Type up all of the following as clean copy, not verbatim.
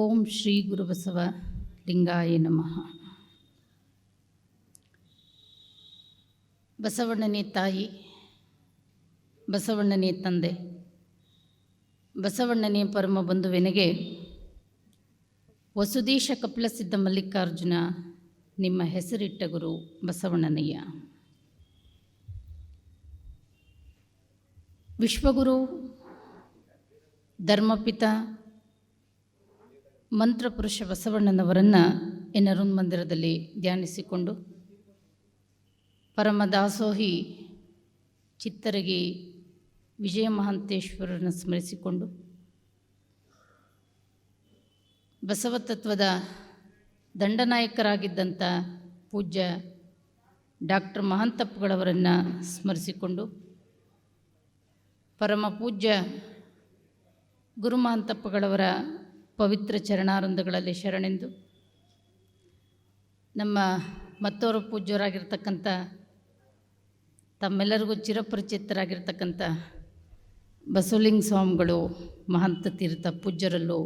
ಓಂ ಶ್ರೀ ಗುರುಬಸವ ಲಿಂಗಾಯ ನಮಃ. ಬಸವಣ್ಣನೇ ತಾಯಿ, ಬಸವಣ್ಣನೇ ತಂದೆ, ಬಸವಣ್ಣನೇ ಪರಮ ಬಂಧುವೆನಗೆ ವಸುದೀಶ ಕಪಿಲಸಿದ್ಧ ಮಲ್ಲಿಕಾರ್ಜುನ ನಿಮ್ಮ ಹೆಸರಿಟ್ಟ ಗುರು ಬಸವಣ್ಣನಯ್ಯ. ವಿಶ್ವಗುರು, ಧರ್ಮಪಿತ, ಮಂತ್ರಪುರುಷ ಬಸವಣ್ಣನವರನ್ನು ಎನ್ನರುನ್ ಮಂದಿರದಲ್ಲಿ ಧ್ಯಾನಿಸಿಕೊಂಡು, ಪರಮದಾಸೋಹಿ ಚಿತ್ತರಗಿ ವಿಜಯ ಮಹಾಂತೇಶ್ವರರನ್ನು ಸ್ಮರಿಸಿಕೊಂಡು, ಬಸವತತ್ವದ ದಂಡನಾಯಕರಾಗಿದ್ದಂಥ ಪೂಜ್ಯ ಡಾಕ್ಟರ್ ಮಹಾಂತಪ್ಪಗಳವರನ್ನು ಸ್ಮರಿಸಿಕೊಂಡು, ಪರಮ ಪೂಜ್ಯ ಗುರು ಮಹಾಂತಪ್ಪಗಳವರ ಪವಿತ್ರ ಚರಣಾರಂಧಗಳಲ್ಲಿ ಶರಣೆಂದು, ನಮ್ಮ ಮತ್ತೋರು ಪೂಜ್ಯರಾಗಿರ್ತಕ್ಕಂಥ ತಮ್ಮೆಲ್ಲರಿಗೂ ಚಿರಪರಿಚಿತರಾಗಿರ್ತಕ್ಕಂಥ ಬಸವಲಿಂಗ ಸ್ವಾಮಿಗಳು ಮಹಂತ ತೀರ್ಥ ಪೂಜ್ಯರಲ್ಲೂ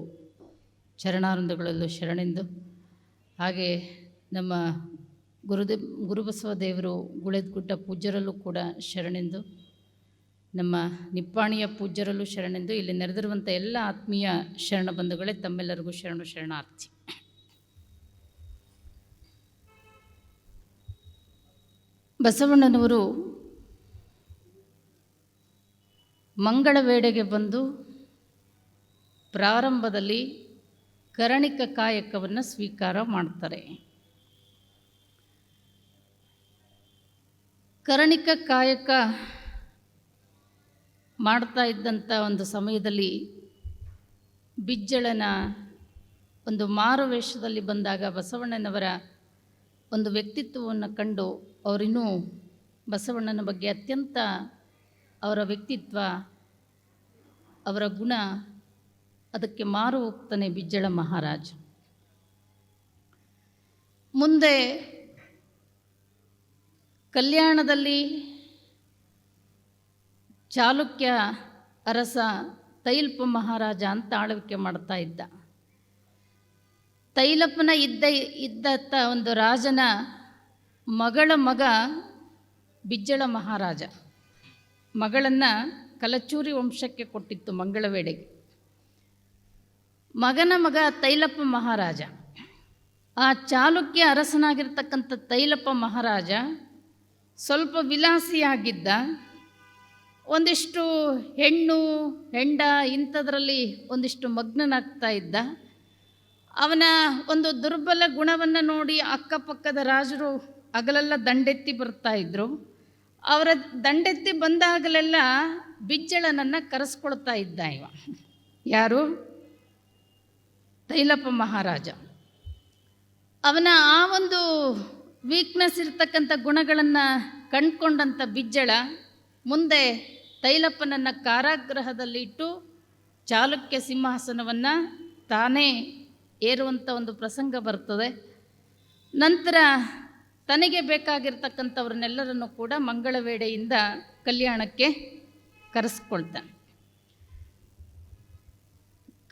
ಚರಣಾರಂಧಗಳಲ್ಲೂ ಶರಣೆಂದು, ಹಾಗೆ ನಮ್ಮ ಗುರುಬಸವ ದೇವರು ಗುಳೆದಗುಡ್ಡ ಪೂಜ್ಯರಲ್ಲೂ ಕೂಡ ಶರಣೆಂದು, ನಮ್ಮ ನಿಪ್ಪಾಣಿಯ ಪೂಜ್ಯರಲ್ಲೂ ಶರಣೆಂದು, ಇಲ್ಲಿ ನೆರೆದಿರುವಂಥ ಎಲ್ಲ ಆತ್ಮೀಯ ಶರಣ ಬಂಧುಗಳೇ ತಮ್ಮೆಲ್ಲರಿಗೂ ಶರಣಾರ್ಥಿ. ಬಸವಣ್ಣನವರು ಮಂಗಳವೇಳೆಗೆ ಬಂದು ಪ್ರಾರಂಭದಲ್ಲಿ ಕರಣಿಕ ಕಾಯಕವನ್ನು ಸ್ವೀಕಾರ ಮಾಡ್ತಾರೆ. ಕರಣಿಕ ಕಾಯಕ ಮಾಡ್ತಾ ಇದ್ದಂಥ ಒಂದು ಸಮಯದಲ್ಲಿ ಬಿಜ್ಜಳನ ಒಂದು ಮಾರುವೇಷದಲ್ಲಿ ಬಂದಾಗ ಬಸವಣ್ಣನವರ ಒಂದು ವ್ಯಕ್ತಿತ್ವವನ್ನು ಕಂಡು ಅವರಿನ್ನೂ ಬಸವಣ್ಣನ ಬಗ್ಗೆ ಅತ್ಯಂತ ಅವರ ವ್ಯಕ್ತಿತ್ವ, ಅವರ ಗುಣ ಅದಕ್ಕೆ ಮಾರು ಹೋಗ್ತಾನೆ ಬಿಜ್ಜಳ ಮಹಾರಾಜ. ಮುಂದೆ ಕಲ್ಯಾಣದಲ್ಲಿ ಚಾಲುಕ್ಯ ಅರಸ ತೈಲಪ ಮಹಾರಾಜ ಅಂತ ಆಳ್ವಿಕೆ ಮಾಡ್ತಾ ಇದ್ದ. ತೈಲಪನ ಇದ್ದಂಥ ಒಂದು ರಾಜನ ಮಗಳ ಮಗ ಬಿಜ್ಜಳ ಮಹಾರಾಜ. ಮಗಳನ್ನು ಕಲಚೂರಿ ವಂಶಕ್ಕೆ ಕೊಟ್ಟಿತ್ತು ಮಂಗಳವೇಳೆಗೆ. ಮಗನ ಮಗ ತೈಲಪ ಮಹಾರಾಜ. ಆ ಚಾಲುಕ್ಯ ಅರಸನಾಗಿರ್ತಕ್ಕಂಥ ತೈಲಪ ಮಹಾರಾಜ ಸ್ವಲ್ಪ ವಿಲಾಸಿಯಾಗಿದ್ದ. ಒಂದಿಷ್ಟು ಹೆಣ್ಣು ಹೆಂಡ ಇಂಥದ್ರಲ್ಲಿ ಒಂದಿಷ್ಟು ಮಗ್ನನಾಗ್ತಾ ಇದ್ದ. ಅವನ ಒಂದು ದುರ್ಬಲ ಗುಣವನ್ನು ನೋಡಿ ಅಕ್ಕಪಕ್ಕದ ರಾಜರು ಹಗಲೆಲ್ಲ ದಂಡೆತ್ತಿ ಬರ್ತಾಯಿದ್ರು. ಅವರ ದಂಡೆತ್ತಿ ಬಂದಾಗಲೆಲ್ಲ ಬಿಜ್ಜಳನನ್ನು ಕರೆಸ್ಕೊಳ್ತಾ ಇದ್ದ ಇವ. ಯಾರು? ತೈಲಪ ಮಹಾರಾಜ. ಅವನ ಆ ಒಂದು ವೀಕ್ನೆಸ್ ಇರ್ತಕ್ಕಂಥ ಗುಣಗಳನ್ನು ಕಂಡುಕೊಂಡಂಥ ಬಿಜ್ಜಳ ಮುಂದೆ ತೈಲಪ್ಪನನ್ನು ಕಾರಾಗೃಹದಲ್ಲಿಟ್ಟು ಚಾಲುಕ್ಯ ಸಿಂಹಾಸನವನ್ನು ತಾನೇ ಏರುವಂಥ ಒಂದು ಪ್ರಸಂಗ ಬರ್ತದೆ. ನಂತರ ತನಗೆ ಬೇಕಾಗಿರ್ತಕ್ಕಂಥವ್ರನ್ನೆಲ್ಲರನ್ನು ಕೂಡ ಮಂಗಳವೇಳೆಯಿಂದ ಕಲ್ಯಾಣಕ್ಕೆ ಕರೆಸ್ಕೊಳ್ತಾನೆ.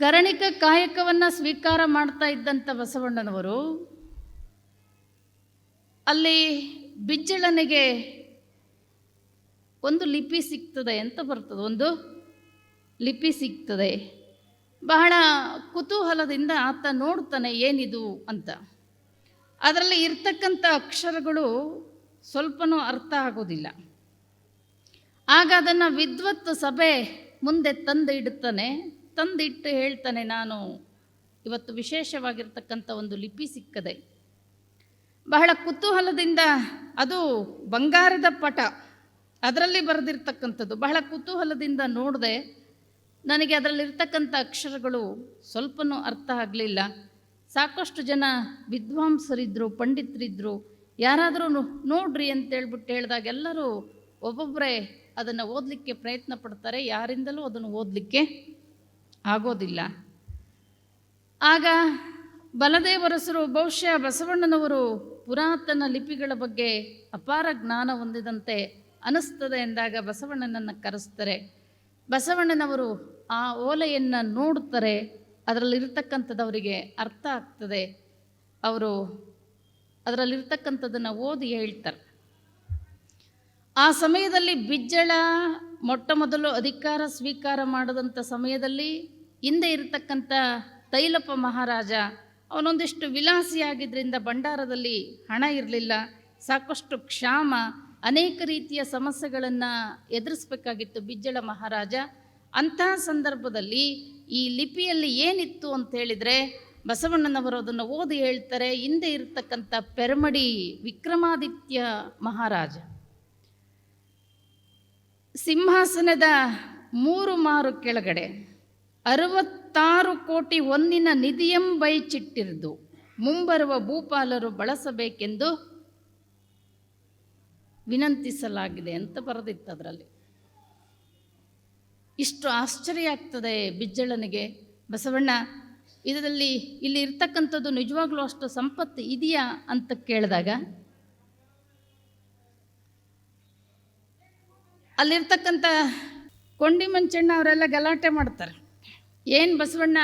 ಕರಣಿಕ ಕಾಯಕವನ್ನು ಸ್ವೀಕಾರ ಮಾಡ್ತಾ ಇದ್ದಂಥ ಬಸವಣ್ಣನವರು ಅಲ್ಲಿ ಬಿಜ್ಜಳನಿಗೆ ಒಂದು ಲಿಪಿ ಸಿಗ್ತದೆ ಅಂತ ಬರ್ತದೆ. ಒಂದು ಲಿಪಿ ಸಿಗ್ತದೆ. ಬಹಳ ಕುತೂಹಲದಿಂದ ಆತ ನೋಡ್ತಾನೆ ಏನಿದು ಅಂತ. ಅದರಲ್ಲಿ ಇರ್ತಕ್ಕಂಥ ಅಕ್ಷರಗಳು ಸ್ವಲ್ಪನೂ ಅರ್ಥ ಆಗೋದಿಲ್ಲ. ಆಗ ಅದನ್ನು ವಿದ್ವತ್ ಸಭೆ ಮುಂದೆ ತಂದು ಇಡ್ತಾನೆ. ತಂದಿಟ್ಟು ಹೇಳ್ತಾನೆ, ನಾನು ಇವತ್ತು ವಿಶೇಷವಾಗಿರ್ತಕ್ಕಂಥ ಒಂದು ಲಿಪಿ ಸಿಕ್ಕದೆ. ಬಹಳ ಕುತೂಹಲದಿಂದ, ಅದು ಬಂಗಾರದ ಪಟ, ಅದರಲ್ಲಿ ಬರೆದಿರ್ತಕ್ಕಂಥದ್ದು. ಬಹಳ ಕುತೂಹಲದಿಂದ ನೋಡಿದೆ. ನನಗೆ ಅದರಲ್ಲಿರ್ತಕ್ಕಂಥ ಅಕ್ಷರಗಳು ಸ್ವಲ್ಪನೂ ಅರ್ಥ ಆಗಲಿಲ್ಲ. ಸಾಕಷ್ಟು ಜನ ವಿದ್ವಾಂಸರಿದ್ದರು, ಪಂಡಿತರಿದ್ದರು. ಯಾರಾದರೂ ನೋಡ್ರಿ ಅಂತೇಳ್ಬಿಟ್ಟು ಹೇಳಿದಾಗ ಎಲ್ಲರೂ ಒಬ್ಬೊಬ್ಬರೇ ಅದನ್ನು ಓದಲಿಕ್ಕೆ ಪ್ರಯತ್ನ ಪಡ್ತಾರೆ. ಯಾರಿಂದಲೂ ಅದನ್ನು ಓದಲಿಕ್ಕೆ ಆಗೋದಿಲ್ಲ. ಆಗ ಬಲದೇವರಸರು ಬಹುಶಃ ಬಸವಣ್ಣನವರು ಪುರಾತನ ಲಿಪಿಗಳ ಬಗ್ಗೆ ಅಪಾರ ಜ್ಞಾನ ಹೊಂದಿದಂತೆ ಅನ್ನಿಸ್ತದೆ ಎಂದಾಗ ಬಸವಣ್ಣನನ್ನು ಕರೆಸ್ತಾರೆ. ಬಸವಣ್ಣನವರು ಆ ಓಲೆಯನ್ನು ನೋಡ್ತಾರೆ. ಅದರಲ್ಲಿರ್ತಕ್ಕಂಥದ್ದು ಅವರಿಗೆ ಅರ್ಥ ಆಗ್ತದೆ. ಅವರು ಅದರಲ್ಲಿರ್ತಕ್ಕಂಥದ್ದನ್ನು ಓದಿ ಹೇಳ್ತಾರೆ. ಆ ಸಮಯದಲ್ಲಿ ಬಿಜ್ಜಳ ಮೊಟ್ಟ ಮೊದಲು ಅಧಿಕಾರ ಸ್ವೀಕಾರ ಮಾಡಿದಂಥ ಸಮಯದಲ್ಲಿ ಹಿಂದೆ ಇರತಕ್ಕಂಥ ತೈಲಪ್ಪ ಮಹಾರಾಜ ಅವನೊಂದಿಷ್ಟು ವಿಲಾಸಿಯಾಗಿದ್ದರಿಂದ ಭಂಡಾರದಲ್ಲಿ ಹಣ ಇರಲಿಲ್ಲ, ಸಾಕಷ್ಟು ಕ್ಷಾಮ, ಅನೇಕ ರೀತಿಯ ಸಮಸ್ಯೆಗಳನ್ನು ಎದುರಿಸಬೇಕಾಗಿತ್ತು ಬಿಜ್ಜಳ ಮಹಾರಾಜ. ಅಂತಹ ಸಂದರ್ಭದಲ್ಲಿ ಈ ಲಿಪಿಯಲ್ಲಿ ಏನಿತ್ತು ಅಂತ ಹೇಳಿದರೆ ಬಸವಣ್ಣನವರು ಅದನ್ನು ಓದಿ ಹೇಳ್ತಾರೆ. ಹಿಂದೆ ಇರತಕ್ಕಂಥ ಪೆರ್ಮಡಿ ವಿಕ್ರಮಾದಿತ್ಯ ಮಹಾರಾಜ ಸಿಂಹಾಸನದ 3 ಮಾರು ಕೆಳಗಡೆ 66 ಕೋಟಿ ಹೊನ್ನಿನ ನಿಧಿಯಂಬೈಚಿಟ್ಟಿರುವುದು ಮುಂಬರುವ ಭೂಪಾಲರು ಬಳಸಬೇಕೆಂದು ವಿನಂತಿಸಲಾಗಿದೆ ಅಂತ ಬರೆದಿತ್ತು ಅದರಲ್ಲಿ. ಇಷ್ಟು ಆಶ್ಚರ್ಯ ಆಗ್ತದೆ ಬಿಜ್ಜಳನಿಗೆ. ಬಸವಣ್ಣ ಇದರಲ್ಲಿ ಇಲ್ಲಿ ಇರ್ತಕ್ಕಂಥದ್ದು ನಿಜವಾಗ್ಲೂ ಅಷ್ಟು ಸಂಪತ್ತು ಇದೆಯಾ ಅಂತ ಕೇಳಿದಾಗ ಅಲ್ಲಿರ್ತಕ್ಕಂಥ ಕೊಂಡಿ ಮಂಚಣ್ಣ ಅವರೆಲ್ಲ ಗಲಾಟೆ ಮಾಡ್ತಾರೆ. ಏನು ಬಸವಣ್ಣ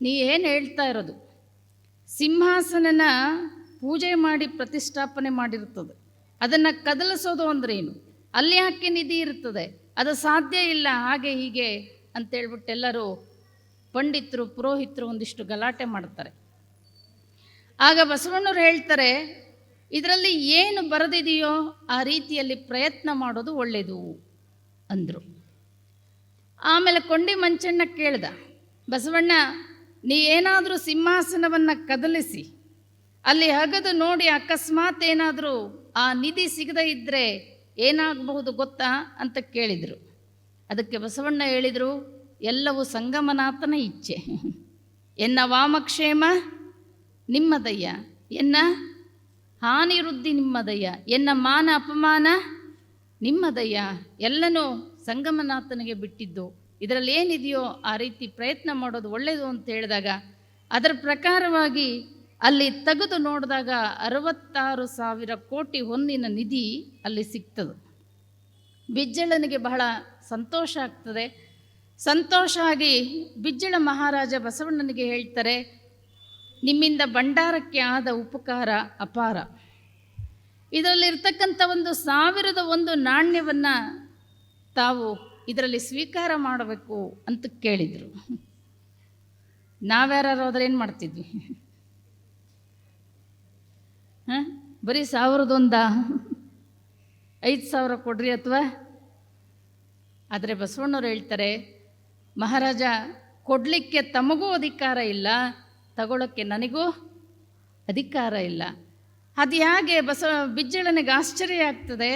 ನೀ ಏನು ಹೇಳ್ತಾ ಇರೋದು? ಸಿಂಹಾಸನನ ಪೂಜೆ ಮಾಡಿ ಪ್ರತಿಷ್ಠಾಪನೆ ಮಾಡಿರ್ತದೆ, ಅದನ್ನು ಕದಲಿಸೋದು ಅಂದ್ರೇನು? ಅಲ್ಲಿ ಯಾಕೆ ನಿಧಿ ಇರ್ತದೆ? ಅದು ಸಾಧ್ಯ ಇಲ್ಲ, ಹಾಗೆ ಹೀಗೆ ಅಂತೇಳ್ಬಿಟ್ಟು ಎಲ್ಲರೂ ಪಂಡಿತರು ಪುರೋಹಿತರು ಒಂದಿಷ್ಟು ಗಲಾಟೆ ಮಾಡ್ತಾರೆ. ಆಗ ಬಸವಣ್ಣವ್ರು ಹೇಳ್ತಾರೆ, ಇದರಲ್ಲಿ ಏನು ಬರೆದಿದೆಯೋ ಆ ರೀತಿಯಲ್ಲಿ ಪ್ರಯತ್ನ ಮಾಡೋದು ಒಳ್ಳೆಯದು ಅಂದರು. ಆಮೇಲೆ ಕೊಂಡಿ ಮಂಚಣ್ಣ ಕೇಳ್ದ, ಬಸವಣ್ಣ ನೀ ಏನಾದರೂ ಸಿಂಹಾಸನವನ್ನು ಕದಲಿಸಿ ಅಲ್ಲಿ ಅಗದು ನೋಡಿ ಅಕಸ್ಮಾತ್ ಏನಾದರೂ ಆ ನಿಧಿ ಸಿಗದೇ ಇದ್ದರೆ ಏನಾಗಬಹುದು ಗೊತ್ತಾ ಅಂತ ಕೇಳಿದರು. ಅದಕ್ಕೆ ಬಸವಣ್ಣ ಹೇಳಿದರು, ಎಲ್ಲವೂ ಸಂಗಮನಾಥನ ಇಚ್ಛೆ. ಎನ್ನ ವಾಮಕ್ಷೇಮ ನಿಮ್ಮದಯ್ಯ, ಎನ್ನ ಹಾನಿ ವೃದ್ಧಿ ನಿಮ್ಮದಯ್ಯ, ಎನ್ನ ಮಾನ ಅಪಮಾನ ನಿಮ್ಮದಯ್ಯ, ಎಲ್ಲನೂ ಸಂಗಮನಾಥನಿಗೆ ಬಿಟ್ಟಿದ್ದು. ಇದರಲ್ಲಿ ಏನಿದೆಯೋ ಆ ರೀತಿ ಪ್ರಯತ್ನ ಮಾಡೋದು ಒಳ್ಳೆಯದು ಅಂತ ಹೇಳಿದಾಗ ಅದರ ಪ್ರಕಾರವಾಗಿ ಅಲ್ಲಿ ತೆಗೆದು ನೋಡಿದಾಗ 66,000 ಕೋಟಿ ಹೊನ್ನಿನ ನಿಧಿ ಅಲ್ಲಿ ಸಿಗ್ತದೆ. ಬಿಜ್ಜಳನಿಗೆ ಬಹಳ ಸಂತೋಷ ಆಗ್ತದೆ. ಸಂತೋಷ ಆಗಿ ಬಿಜ್ಜಳ ಮಹಾರಾಜ ಬಸವಣ್ಣನಿಗೆ ಹೇಳ್ತಾರೆ, ನಿಮ್ಮಿಂದ ಭಂಡಾರಕ್ಕೆ ಆದ ಉಪಕಾರ ಅಪಾರ. ಇದರಲ್ಲಿರ್ತಕ್ಕಂಥ 1,001 ನಾಣ್ಯವನ್ನು ತಾವು ಇದರಲ್ಲಿ ಸ್ವೀಕಾರ ಮಾಡಬೇಕು ಅಂತ ಕೇಳಿದರು. ನಾವ್ಯಾರು ಹೋದ್ರೆ ಏನು ಮಾಡ್ತಿದ್ವಿ? ಬರೀ 1,001 5,000 ಕೊಡ್ರಿ ಅಥವಾ? ಆದರೆ ಬಸವಣ್ಣವ್ರು ಹೇಳ್ತಾರೆ, ಮಹಾರಾಜ ಕೊಡಲಿಕ್ಕೆ ತಮಗೂ ಅಧಿಕಾರ ಇಲ್ಲ, ತಗೊಳ್ಳೋಕ್ಕೆ ನನಗೂ ಅಧಿಕಾರ ಇಲ್ಲ. ಅದು ಹೇಗೆ ಬಿಜ್ಜಳನಿಗೆ ಆಶ್ಚರ್ಯ ಆಗ್ತದೆ.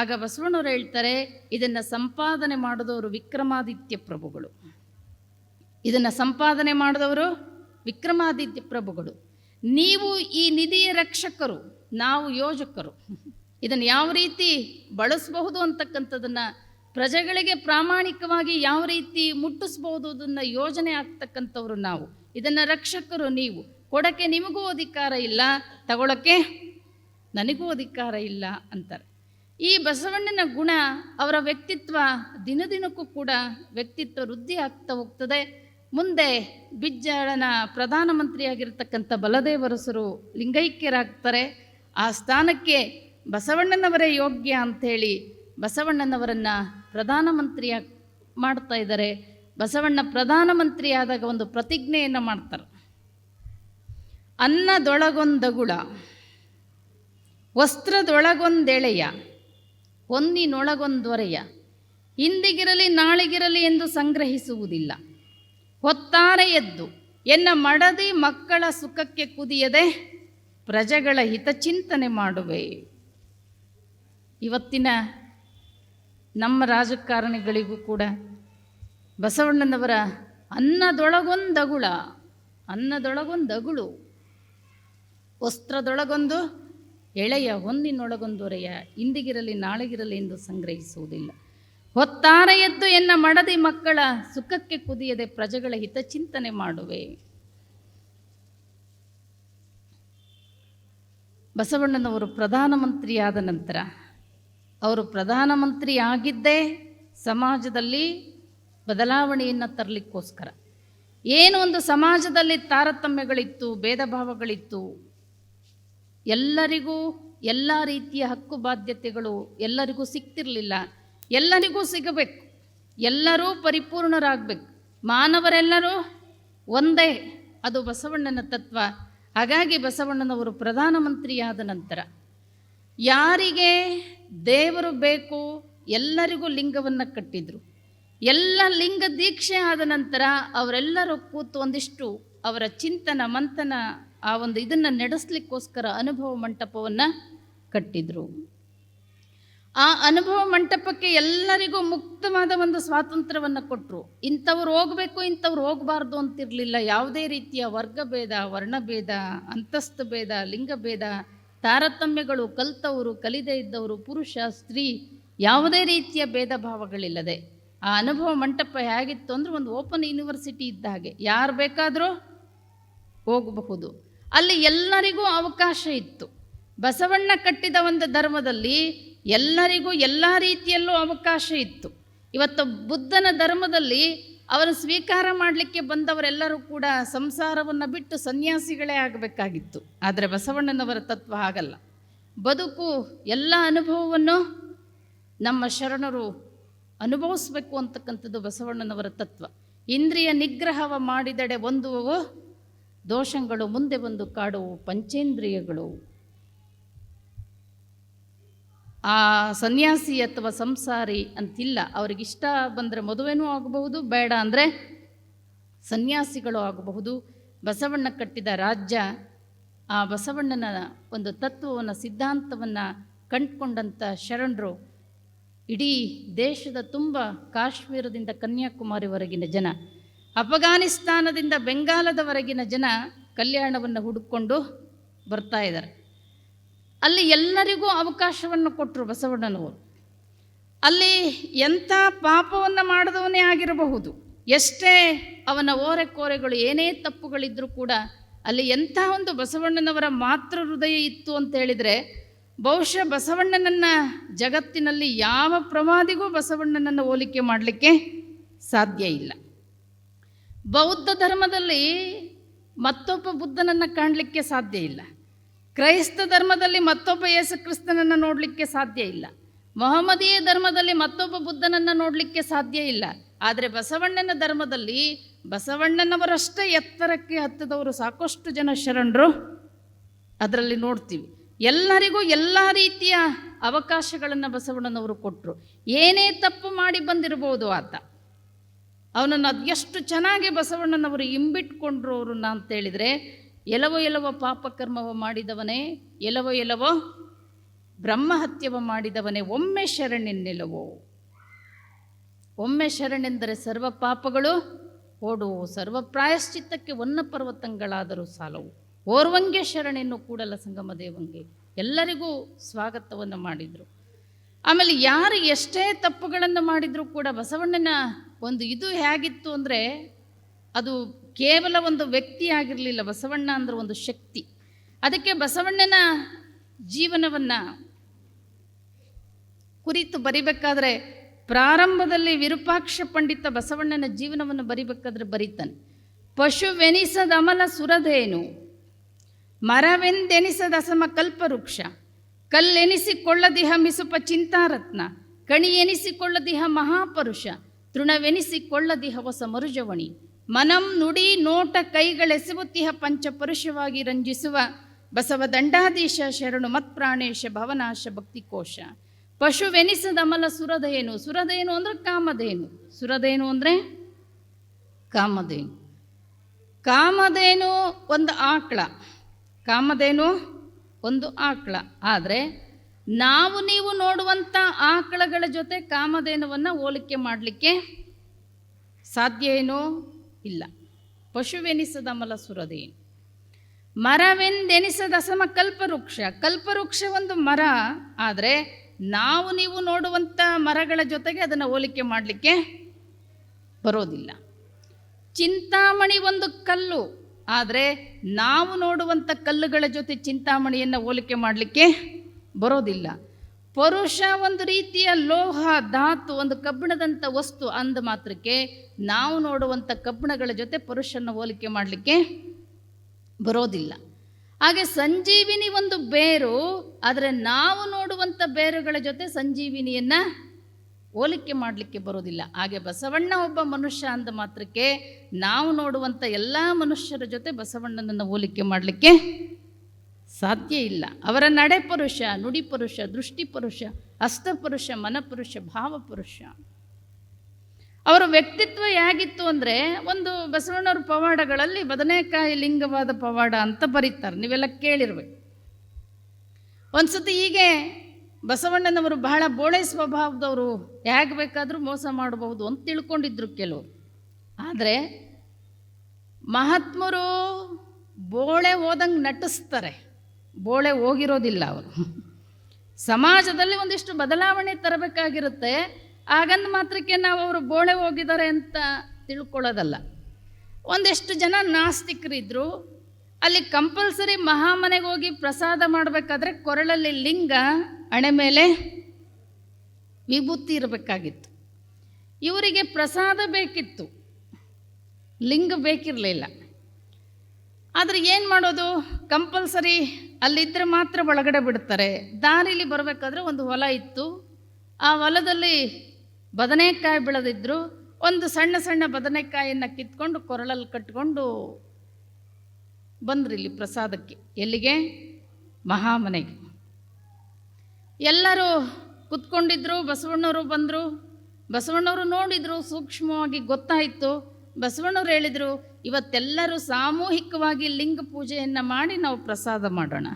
ಆಗ ಬಸವಣ್ಣವ್ರು ಹೇಳ್ತಾರೆ, ಇದನ್ನು ಸಂಪಾದನೆ ಮಾಡಿದವರು ವಿಕ್ರಮಾದಿತ್ಯ ಪ್ರಭುಗಳು, ಇದನ್ನು ಸಂಪಾದನೆ ಮಾಡಿದವರು ವಿಕ್ರಮಾದಿತ್ಯ ಪ್ರಭುಗಳು. ನೀವು ಈ ನಿಧಿಯ ರಕ್ಷಕರು, ನಾವು ಯೋಜಕರು. ಇದನ್ನು ಯಾವ ರೀತಿ ಬಳಸಬಹುದು ಅಂತಕ್ಕಂಥದ್ದನ್ನು, ಪ್ರಜೆಗಳಿಗೆ ಪ್ರಾಮಾಣಿಕವಾಗಿ ಯಾವ ರೀತಿ ಮುಟ್ಟಿಸ್ಬೋದು ಅದನ್ನು ಯೋಜನೆ ಆಗ್ತಕ್ಕಂಥವ್ರು ನಾವು. ಇದನ್ನು ರಕ್ಷಕರು ನೀವು. ಕೊಡೋಕ್ಕೆ ನಿಮಗೂ ಅಧಿಕಾರ ಇಲ್ಲ, ತಗೊಳ್ಳೋಕ್ಕೆ ನನಗೂ ಅಧಿಕಾರ ಇಲ್ಲ ಅಂತಾರೆ. ಈ ಬಸವಣ್ಣನ ಗುಣ, ಅವರ ವ್ಯಕ್ತಿತ್ವ ದಿನದಿನಕ್ಕೂ ಕೂಡ ವ್ಯಕ್ತಿತ್ವ ವೃದ್ಧಿ ಆಗ್ತಾ ಹೋಗ್ತದೆ. ಮುಂದೆ ಬಿಜ್ಜಳನ ಪ್ರಧಾನಮಂತ್ರಿಯಾಗಿರ್ತಕ್ಕಂಥ ಬಲದೇವರಸರು ಲಿಂಗೈಕ್ಯರಾಗ್ತಾರೆ. ಆ ಸ್ಥಾನಕ್ಕೆ ಬಸವಣ್ಣನವರೇ ಯೋಗ್ಯ ಅಂಥೇಳಿ ಬಸವಣ್ಣನವರನ್ನು ಪ್ರಧಾನಮಂತ್ರಿಯಾಗಿ ಮಾಡ್ತಾ ಇದ್ದಾರೆ. ಬಸವಣ್ಣ ಪ್ರಧಾನಮಂತ್ರಿ ಆದಾಗ ಒಂದು ಪ್ರತಿಜ್ಞೆಯನ್ನು ಮಾಡ್ತಾರೆ, ಅನ್ನದೊಳಗೊಂದಗುಳ, ವಸ್ತ್ರದೊಳಗೊಂದೆಳೆಯ, ಹೊನ್ನಿನೊಳಗೊಂದೊರೆಯ, ಇಂದಿಗಿರಲಿ ನಾಳಿಗಿರಲಿ ಎಂದು ಸಂಗ್ರಹಿಸುವುದಿಲ್ಲ. ಹೊತ್ತಾರೆ ಎದ್ದು ಎನ್ನ ಮಡದಿ ಮಕ್ಕಳ ಸುಖಕ್ಕೆ ಕುದಿಯದೆ ಪ್ರಜೆಗಳ ಹಿತಚಿಂತನೆ ಮಾಡುವೆ. ಇವತ್ತಿನ ನಮ್ಮ ರಾಜಕಾರಣಿಗಳಿಗೂ ಕೂಡ ಬಸವಣ್ಣನವರ ಅನ್ನದೊಳಗೊಂದಗುಳ, ಅನ್ನದೊಳಗೊಂದಗುಳು, ವಸ್ತ್ರದೊಳಗೊಂದು ಎಳೆಯ, ಹೊನ್ನಿನೊಳಗೊಂದೊರೆಯ, ಇಂದಿಗಿರಲಿ ನಾಳೆಗಿರಲಿ ಎಂದು ಸಂಗ್ರಹಿಸುವುದಿಲ್ಲ. ಹೊತ್ತಾರೆ ಎದ್ದು ಎನ್ನ ಮಡದಿ ಮಕ್ಕಳ ಸುಖಕ್ಕೆ ಕುದಿಯದೆ ಪ್ರಜೆಗಳ ಹಿತಚಿಂತನೆ ಮಾಡುವೆ. ಬಸವಣ್ಣನವರು ಪ್ರಧಾನಮಂತ್ರಿಯಾದ ನಂತರ, ಅವರು ಪ್ರಧಾನಮಂತ್ರಿ ಆಗಿದ್ದೇ ಸಮಾಜದಲ್ಲಿ ಬದಲಾವಣೆಯನ್ನು ತರಲಿಕ್ಕೋಸ್ಕರ. ಏನು ಒಂದು ಸಮಾಜದಲ್ಲಿ ತಾರತಮ್ಯಗಳಿತ್ತು, ಭೇದ ಭಾವಗಳಿತ್ತು, ಎಲ್ಲರಿಗೂ ಎಲ್ಲ ರೀತಿಯ ಹಕ್ಕು ಬಾಧ್ಯತೆಗಳು ಎಲ್ಲರಿಗೂ ಸಿಗ್ತಿರಲಿಲ್ಲ. ಎಲ್ಲರಿಗೂ ಸಿಗಬೇಕು, ಎಲ್ಲರೂ ಪರಿಪೂರ್ಣರಾಗಬೇಕು, ಮಾನವರೆಲ್ಲರೂ ಒಂದೇ, ಅದು ಬಸವಣ್ಣನ ತತ್ವ. ಹಾಗಾಗಿ ಬಸವಣ್ಣನವರು ಪ್ರಧಾನಮಂತ್ರಿಯಾದ ನಂತರ ಯಾರಿಗೆ ದೇವರು ಬೇಕು ಎಲ್ಲರಿಗೂ ಲಿಂಗವನ್ನು ಕಟ್ಟಿದರು. ಎಲ್ಲ ಲಿಂಗ ದೀಕ್ಷೆ ಆದ ನಂತರ ಅವರೆಲ್ಲರೂ ಕೂತು ಒಂದಿಷ್ಟು ಅವರ ಚಿಂತನ ಮಂಥನ ಆ ಒಂದು ಇದನ್ನು ನಡೆಸಲಿಕ್ಕೋಸ್ಕರ ಅನುಭವ ಮಂಟಪವನ್ನು ಕಟ್ಟಿದರು. ಆ ಅನುಭವ ಮಂಟಪಕ್ಕೆ ಎಲ್ಲರಿಗೂ ಮುಕ್ತವಾದ ಒಂದು ಸ್ವಾತಂತ್ರ್ಯವನ್ನು ಕೊಟ್ಟರು. ಇಂಥವ್ರು ಹೋಗಬೇಕು, ಇಂಥವ್ರು ಹೋಗಬಾರ್ದು ಅಂತಿರಲಿಲ್ಲ. ಯಾವುದೇ ರೀತಿಯ ವರ್ಗಭೇದ, ವರ್ಣಭೇದ, ಅಂತಸ್ತು ಭೇದ, ಲಿಂಗಭೇದ, ತಾರತಮ್ಯಗಳು, ಕಲಿತವರು ಕಲಿದೇ ಇದ್ದವರು, ಪುರುಷ ಸ್ತ್ರೀ, ಯಾವುದೇ ರೀತಿಯ ಭೇದ ಭಾವಗಳಿಲ್ಲದೆ ಆ ಅನುಭವ ಮಂಟಪ ಹೇಗಿತ್ತು ಅಂದರೆ ಒಂದು ಓಪನ್ ಯೂನಿವರ್ಸಿಟಿ ಇದ್ದ ಹಾಗೆ, ಯಾರು ಬೇಕಾದರೂ ಹೋಗಬಹುದು. ಅಲ್ಲಿ ಎಲ್ಲರಿಗೂ ಅವಕಾಶ ಇತ್ತು. ಬಸವಣ್ಣ ಕಟ್ಟಿದ ಒಂದು ಧರ್ಮದಲ್ಲಿ ಎಲ್ಲರಿಗೂ ಎಲ್ಲ ರೀತಿಯಲ್ಲೂ ಅವಕಾಶ ಇತ್ತು. ಇವತ್ತು ಬುದ್ಧನ ಧರ್ಮದಲ್ಲಿ ಅವರ ಸ್ವೀಕಾರ ಮಾಡಲಿಕ್ಕೆ ಬಂದವರೆಲ್ಲರೂ ಕೂಡ ಸಂಸಾರವನ್ನು ಬಿಟ್ಟು ಸನ್ಯಾಸಿಗಳೇ ಆಗಬೇಕಾಗಿತ್ತು. ಆದರೆ ಬಸವಣ್ಣನವರ ತತ್ವ ಹಾಗಲ್ಲ. ಬದುಕು ಎಲ್ಲ ಅನುಭವವನ್ನು ನಮ್ಮ ಶರಣರು ಅನುಭವಿಸಬೇಕು ಅಂತಕ್ಕಂಥದ್ದು ಬಸವಣ್ಣನವರ ತತ್ವ. ಇಂದ್ರಿಯ ನಿಗ್ರಹವ ಮಾಡಿದಡೆ ಹೊಂದುವವು ದೋಷಗಳು, ಮುಂದೆ ಬಂದು ಕಾಡುವು ಪಂಚೇಂದ್ರಿಯಗಳು. ಆ ಸನ್ಯಾಸಿ ಅಥವಾ ಸಂಸಾರಿ ಅಂತಿಲ್ಲ. ಅವ್ರಿಗಿಷ್ಟ ಬಂದರೆ ಮದುವೆನೂ ಆಗಬಹುದು, ಬೇಡ ಅಂದರೆ ಸನ್ಯಾಸಿಗಳು ಆಗಬಹುದು. ಬಸವಣ್ಣ ಕಟ್ಟಿದ ರಾಜ್ಯ, ಆ ಬಸವಣ್ಣನ ಒಂದು ತತ್ವವನ್ನು, ಸಿದ್ಧಾಂತವನ್ನು ಕಂಡುಕೊಂಡಂಥ ಶರಣರು ಇಡೀ ದೇಶದ ತುಂಬ, ಕಾಶ್ಮೀರದಿಂದ ಕನ್ಯಾಕುಮಾರಿವರೆಗಿನ ಜನ, ಅಫ್ಘಾನಿಸ್ತಾನದಿಂದ ಬೆಂಗಾಲದವರೆಗಿನ ಜನ ಕಲ್ಯಾಣವನ್ನು ಹುಡುಕೊಂಡು ಬರ್ತಾ ಇದ್ದಾರೆ. ಅಲ್ಲಿ ಎಲ್ಲರಿಗೂ ಅವಕಾಶವನ್ನು ಕೊಟ್ಟರು ಬಸವಣ್ಣನವರು. ಅಲ್ಲಿ ಎಂಥ ಪಾಪವನ್ನು ಮಾಡಿದವನೇ ಆಗಿರಬಹುದು, ಎಷ್ಟೇ ಅವನ ಓರೆಕೋರೆಗಳು, ಏನೇ ತಪ್ಪುಗಳಿದ್ದರೂ ಕೂಡ ಅಲ್ಲಿ ಎಂಥ ಒಂದು ಬಸವಣ್ಣನವರ ಮಾತೃ ಹೃದಯ ಇತ್ತು ಅಂತ ಹೇಳಿದರೆ, ಬಹುಶಃ ಬಸವಣ್ಣನನ್ನು ಜಗತ್ತಿನಲ್ಲಿ ಯಾವ ಪ್ರವಾದಿಗೂ ಬಸವಣ್ಣನನ್ನು ಹೋಲಿಕೆ ಮಾಡಲಿಕ್ಕೆ ಸಾಧ್ಯ ಇಲ್ಲ. ಬೌದ್ಧ ಧರ್ಮದಲ್ಲಿ ಮತ್ತೊಬ್ಬ ಬುದ್ಧನನ್ನು ಕಾಣಲಿಕ್ಕೆ ಸಾಧ್ಯ ಇಲ್ಲ. ಕ್ರೈಸ್ತ ಧರ್ಮದಲ್ಲಿ ಮತ್ತೊಬ್ಬ ಯೇಸು ಕ್ರಿಸ್ತನನ್ನು ನೋಡಲಿಕ್ಕೆ ಸಾಧ್ಯ ಇಲ್ಲ. ಮೊಹಮ್ಮದೀಯ ಧರ್ಮದಲ್ಲಿ ಮತ್ತೊಬ್ಬ ಬುದ್ಧನನ್ನು ನೋಡಲಿಕ್ಕೆ ಸಾಧ್ಯ ಇಲ್ಲ. ಆದರೆ ಬಸವಣ್ಣನ ಧರ್ಮದಲ್ಲಿ ಬಸವಣ್ಣನವರಷ್ಟೇ ಎತ್ತರಕ್ಕೆ ಹತ್ತದವರು ಸಾಕಷ್ಟು ಜನ ಶರಣರು ಅದರಲ್ಲಿ ನೋಡ್ತೀವಿ. ಎಲ್ಲರಿಗೂ ಎಲ್ಲ ರೀತಿಯ ಅವಕಾಶಗಳನ್ನು ಬಸವಣ್ಣನವರು ಕೊಟ್ಟರು. ಏನೇ ತಪ್ಪು ಮಾಡಿ ಬಂದಿರಬಹುದು ಆತ, ಅವನನ್ನು ಅದೆಷ್ಟು ಚೆನ್ನಾಗಿ ಬಸವಣ್ಣನವರು ಹಿಂಬಿಟ್ಕೊಂಡ್ರು ಅವ್ರನ್ನ ಅಂತೇಳಿದರೆ, ಎಲವೋ ಎಲವೋ ಪಾಪಕರ್ಮವ ಮಾಡಿದವನೇ, ಎಲವೋ ಎಲವೋ ಬ್ರಹ್ಮಹತ್ಯವ ಮಾಡಿದವನೇ, ಒಮ್ಮೆ ಶರಣೆನ್ನೆಲವೋ. ಒಮ್ಮೆ ಶರಣೆಂದರೆ ಸರ್ವ ಪಾಪಗಳು ಓಡುವು, ಸರ್ವ ಪ್ರಾಯಶ್ಚಿತ್ತಕ್ಕೆ ಒನ್ನ ಪರ್ವತಂಗಳಾದರೂ ಸಾಲವು. ಓರ್ವಂಗೆ ಶರಣೆನ್ನು ಕೂಡಲ ಸಂಗಮ ದೇವಂಗೆ. ಎಲ್ಲರಿಗೂ ಸ್ವಾಗತವನ್ನು ಮಾಡಿದರು. ಆಮೇಲೆ ಯಾರು ಎಷ್ಟೇ ತಪ್ಪುಗಳನ್ನು ಮಾಡಿದರೂ ಕೂಡ ಬಸವಣ್ಣನ ಒಂದು ಇದು ಹೇಗಿತ್ತು ಅಂದರೆ, ಅದು ಕೇವಲ ಒಂದು ವ್ಯಕ್ತಿ ಆಗಿರಲಿಲ್ಲ. ಬಸವಣ್ಣ ಅಂದರೆ ಒಂದು ಶಕ್ತಿ. ಅದಕ್ಕೆ ಬಸವಣ್ಣನ ಜೀವನವನ್ನು ಕುರಿತು ಬರಿಬೇಕಾದ್ರೆ ಪ್ರಾರಂಭದಲ್ಲಿ ವಿರೂಪಾಕ್ಷ ಪಂಡಿತ ಬಸವಣ್ಣನ ಜೀವನವನ್ನು ಬರಿಬೇಕಾದ್ರೆ ಬರೀತಾನೆ. ಪಶುವೆನಿಸದ ಅಮಲ ಸುರದೇನು, ಮರವೆಂದೆನಿಸದಸಮ ಕಲ್ಪವೃಕ್ಷ, ಕಲ್ಲೆನಿಸಿಕೊಳ್ಳದಿಹ ಮಿಸುಪ ಚಿಂತಾರತ್ನ, ಕಣಿ ಎನಿಸಿಕೊಳ್ಳದಿಹ ಮಹಾಪರುಷ, ತೃಣವೆನಿಸಿಕೊಳ್ಳದಿಹ ಹೊಸ ಮರುಜವಣಿ, ಮನಂ ನುಡಿ ನೋಟ ಕೈಗಳೆಸೆಬುತ್ತಿಹ ಪಂಚಪರುಷವಾಗಿ ರಂಜಿಸುವ ಬಸವ ದಂಡಾಧೀಶ ಶರಣು ಮತ್ಪ್ರಾಣೇಶ ಭವನಾಶ ಭಕ್ತಿಕೋಶ. ಪಶುವೆನಿಸದ ಅಮಲ ಸುರದೇನು. ಸುರದೇನು ಅಂದರೆ ಕಾಮಧೇನು. ಸುರದೇನು ಅಂದರೆ ಕಾಮಧೇನು. ಕಾಮಧೇನು ಒಂದು ಆಕಳ, ಕಾಮಧೇನು ಒಂದು ಆಕಳ. ಆದರೆ ನಾವು ನೀವು ನೋಡುವಂಥ ಆಕಳಗಳ ಜೊತೆ ಕಾಮಧೇನುವನ್ನು ಹೋಲಿಕೆ ಮಾಡಲಿಕ್ಕೆ ಸಾಧ್ಯ ಏನೋ ಇಲ್ಲ. ಪಶುವೆನಿಸದ ಅಮಲ ಸುರದೇನು. ಮರವೆಂದೆನಿಸದಸಮ ಕಲ್ಪವೃಕ್ಷ. ಕಲ್ಪವೃಕ್ಷ ಒಂದು ಮರ, ಆದರೆ ನಾವು ನೀವು ನೋಡುವಂಥ ಮರಗಳ ಜೊತೆಗೆ ಅದನ್ನು ಹೋಲಿಕೆ ಮಾಡಲಿಕ್ಕೆ ಬರೋದಿಲ್ಲ. ಚಿಂತಾಮಣಿ ಒಂದು ಕಲ್ಲು, ಆದರೆ ನಾವು ನೋಡುವಂಥ ಕಲ್ಲುಗಳ ಜೊತೆ ಚಿಂತಾಮಣಿಯನ್ನು ಹೋಲಿಕೆ ಮಾಡಲಿಕ್ಕೆ ಬರೋದಿಲ್ಲ. ಪುರುಷ ಒಂದು ರೀತಿಯ ಲೋಹ, ಧಾತು, ಒಂದು ಕಬ್ಬಿಣದಂಥ ವಸ್ತು ಅಂದ ಮಾತ್ರಕ್ಕೆ ನಾವು ನೋಡುವಂಥ ಕಬ್ಬಿಣಗಳ ಜೊತೆ ಪುರುಷನ ಹೋಲಿಕೆ ಮಾಡಲಿಕ್ಕೆ ಬರೋದಿಲ್ಲ. ಹಾಗೆ ಸಂಜೀವಿನಿ ಒಂದು ಬೇರು, ಆದರೆ ನಾವು ನೋಡುವಂಥ ಬೇರುಗಳ ಜೊತೆ ಸಂಜೀವಿನಿಯನ್ನು ಹೋಲಿಕೆ ಮಾಡಲಿಕ್ಕೆ ಬರೋದಿಲ್ಲ. ಹಾಗೆ ಬಸವಣ್ಣ ಒಬ್ಬ ಮನುಷ್ಯ ಅಂದ ಮಾತ್ರಕ್ಕೆ ನಾವು ನೋಡುವಂಥ ಎಲ್ಲ ಮನುಷ್ಯರ ಜೊತೆ ಬಸವಣ್ಣನನ್ನು ಹೋಲಿಕೆ ಮಾಡಲಿಕ್ಕೆ ಸಾಧ್ಯ ಇಲ್ಲ. ಅವರ ನಡೆ ಪುರುಷ, ನುಡಿ ಪುರುಷ, ದೃಷ್ಟಿ ಪುರುಷ, ಹಸ್ತಪುರುಷ, ಮನಪುರುಷ, ಭಾವಪುರುಷ. ಅವರ ವ್ಯಕ್ತಿತ್ವ ಹೇಗಿತ್ತು ಅಂದರೆ, ಒಂದು ಬಸವಣ್ಣವ್ರ ಪವಾಡಗಳಲ್ಲಿ ಬದನೆಕಾಯಿ ಲಿಂಗವಾದ ಪವಾಡ ಅಂತ ಬರೀತಾರೆ, ನೀವೆಲ್ಲ ಕೇಳಿರ್ಬೇಕು. ಒಂದು ಸತಿ ಹೀಗೆ ಬಸವಣ್ಣನವರು ಬಹಳ ಬೋಳೆ ಸ್ವಭಾವದವರು, ಹೇಗೆ ಬೇಕಾದರೂ ಮೋಸ ಮಾಡಬಹುದು ಅಂತ ತಿಳ್ಕೊಂಡಿದ್ರು ಕೆಲವರು. ಆದರೆ ಮಹಾತ್ಮರು ಬೋಳೆ ಹೋದಂಗೆ ನಟಿಸ್ತಾರೆ, ಬೋಳೆ ಹೋಗಿರೋದಿಲ್ಲ. ಅವರು ಸಮಾಜದಲ್ಲಿ ಒಂದಿಷ್ಟು ಬದಲಾವಣೆ ತರಬೇಕಾಗಿರುತ್ತೆ, ಹಾಗಂದು ಮಾತ್ರಕ್ಕೆ ನಾವು ಅವರು ಬೋಳೆ ಹೋಗಿದ್ದಾರೆ ಅಂತ ತಿಳ್ಕೊಳ್ಳೋದಲ್ಲ. ಒಂದಿಷ್ಟು ಜನ ನಾಸ್ತಿಕರಿದ್ದರು. ಅಲ್ಲಿ ಕಂಪಲ್ಸರಿ ಮಹಾಮನೆಗೆ ಹೋಗಿ ಪ್ರಸಾದ ಮಾಡಬೇಕಾದ್ರೆ ಕೊರಳಲ್ಲಿ ಲಿಂಗ, ಹಣೆ ಮೇಲೆ ವಿಭೂತಿ ಇರಬೇಕಾಗಿತ್ತು. ಇವರಿಗೆ ಪ್ರಸಾದ ಬೇಕಿತ್ತು, ಲಿಂಗ ಬೇಕಿರಲಿಲ್ಲ. ಆದರೆ ಏನು ಮಾಡೋದು, ಕಂಪಲ್ಸರಿ ಅಲ್ಲಿದ್ದರೆ ಮಾತ್ರ ಒಳಗಡೆ ಬಿಡ್ತಾರೆ. ದಾರಿಲಿ ಬರಬೇಕಾದ್ರೆ ಒಂದು ಹೊಲ ಇತ್ತು, ಆ ಹೊಲದಲ್ಲಿ ಬದನೆಕಾಯಿ ಬೆಳೆದಿದ್ರು. ಒಂದು ಸಣ್ಣ ಸಣ್ಣ ಬದನೆಕಾಯಿಯನ್ನು ಕಿತ್ಕೊಂಡು ಕೊರಳಲ್ಲಿ ಕಟ್ಕೊಂಡು ಬಂದ್ರಿ ಇಲ್ಲಿ ಪ್ರಸಾದಕ್ಕೆ. ಎಲ್ಲಿಗೆ? ಮಹಾಮನೆಗೆ. ಎಲ್ಲರೂ ಕೂತ್ಕೊಂಡಿದ್ರು. ಬಸವಣ್ಣವರು ಬಂದರು. ಬಸವಣ್ಣವರು ನೋಡಿದರು, ಸೂಕ್ಷ್ಮವಾಗಿ ಗೊತ್ತಾಯಿತು. ಬಸವಣ್ಣವ್ರು ಹೇಳಿದರು, ಇವತ್ತೆಲ್ಲರೂ ಸಾಮೂಹಿಕವಾಗಿ ಲಿಂಗ ಪೂಜೆಯನ್ನು ಮಾಡಿ ನಾವು ಪ್ರಸಾದ ಮಾಡೋಣ.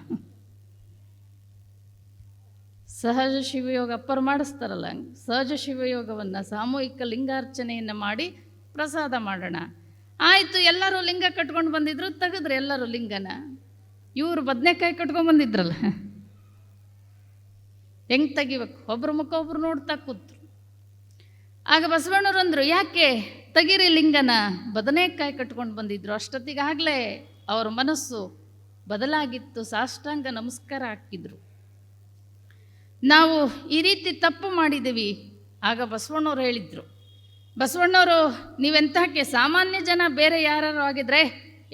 ಸಹಜ ಶಿವಯೋಗ ಅಪ್ಪರು ಮಾಡಿಸ್ತಾರಲ್ಲ, ಸಹಜ ಶಿವಯೋಗವನ್ನು, ಸಾಮೂಹಿಕ ಲಿಂಗಾರ್ಚನೆಯನ್ನು ಮಾಡಿ ಪ್ರಸಾದ ಮಾಡೋಣ. ಆಯಿತು, ಎಲ್ಲರೂ ಲಿಂಗ ಕಟ್ಕೊಂಡು ಬಂದಿದ್ರು, ತೆಗೆದ್ರು ಎಲ್ಲರೂ ಲಿಂಗನ. ಇವರು ಬದನೆಕಾಯಿ ಕಟ್ಕೊಂಡು ಬಂದಿದ್ರಲ್ಲ, ಹೆಂಗೆ ತೆಗಿಬೇಕು? ಒಬ್ಬರು ಮುಖ ಒಬ್ಬರು ನೋಡ್ತಾ ಕೂತ್ರು. ಆಗ ಬಸವಣ್ಣವ್ರು ಅಂದರು, ಯಾಕೆ ತೆಗೀರಿ ಲಿಂಗನ, ಬದನೆಕಾಯಿ ಕಟ್ಕೊಂಡು ಬಂದಿದ್ರು. ಅಷ್ಟೊತ್ತಿಗಾಗಲೇ ಅವರ ಮನಸ್ಸು ಬದಲಾಗಿತ್ತು, ಸಾಷ್ಟಾಂಗ ನಮಸ್ಕಾರ ಹಾಕಿದ್ರು. ನಾವು ಈ ರೀತಿ ತಪ್ಪು ಮಾಡಿದ್ದೀವಿ. ಆಗ ಬಸವಣ್ಣವ್ರು ಹೇಳಿದರು, ಬಸವಣ್ಣವರು ನೀವೆಂತಕ್ಕೆ ಸಾಮಾನ್ಯ ಜನ ಬೇರೆ ಯಾರು ಆಗಿದ್ರೆ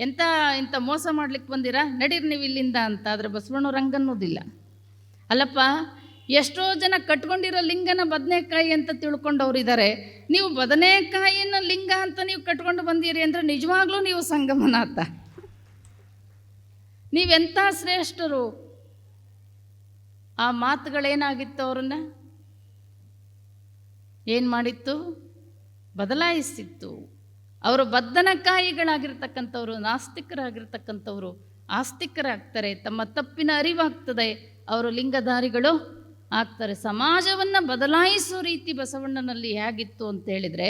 ಇಂಥ ಮೋಸ ಮಾಡ್ಲಿಕ್ಕೆ ಬಂದಿರಾ, ನಡೀರಿ ನೀವು ಇಲ್ಲಿಂದ ಅಂತ. ಆದರೆ ಬಸವಣ್ಣವ್ರು ಹಂಗನ್ನೋದಿಲ್ಲ. ಅಲ್ಲಪ್ಪ, ಎಷ್ಟೋ ಜನ ಕಟ್ಕೊಂಡಿರೋ ಲಿಂಗನ ಬದನೆಕಾಯಿ ಅಂತ ತಿಳ್ಕೊಂಡವ್ರು ಇದ್ದಾರೆ. ನೀವು ಬದನೆಕಾಯಿನ ಲಿಂಗ ಅಂತ ನೀವು ಕಟ್ಕೊಂಡು ಬಂದಿರಿ ಅಂದರೆ ನಿಜವಾಗ್ಲೂ ನೀವು ಸಂಗಮನಾಥ, ನೀವೆಂಥ ಶ್ರೇಷ್ಠರು. ಆ ಮಾತುಗಳೇನಾಗಿತ್ತು, ಅವ್ರನ್ನ ಏನು ಮಾಡಿತ್ತು? ಬದಲಾಯಿಸಿತ್ತು. ಅವರು ಬದನೆಕಾಯಿಗಳಾಗಿರ್ತಕ್ಕಂಥವ್ರು, ನಾಸ್ತಿಕರಾಗಿರ್ತಕ್ಕಂಥವ್ರು ಆಸ್ತಿಕರಾಗ್ತಾರೆ. ತಮ್ಮ ತಪ್ಪಿನ ಅರಿವಾಗ್ತದೆ, ಅವರು ಲಿಂಗಧಾರಿಗಳು ಆಗ್ತಾರೆ. ಸಮಾಜವನ್ನು ಬದಲಾಯಿಸೋ ರೀತಿ ಬಸವಣ್ಣನಲ್ಲಿ ಹೇಗಿತ್ತು ಅಂತ ಹೇಳಿದರೆ,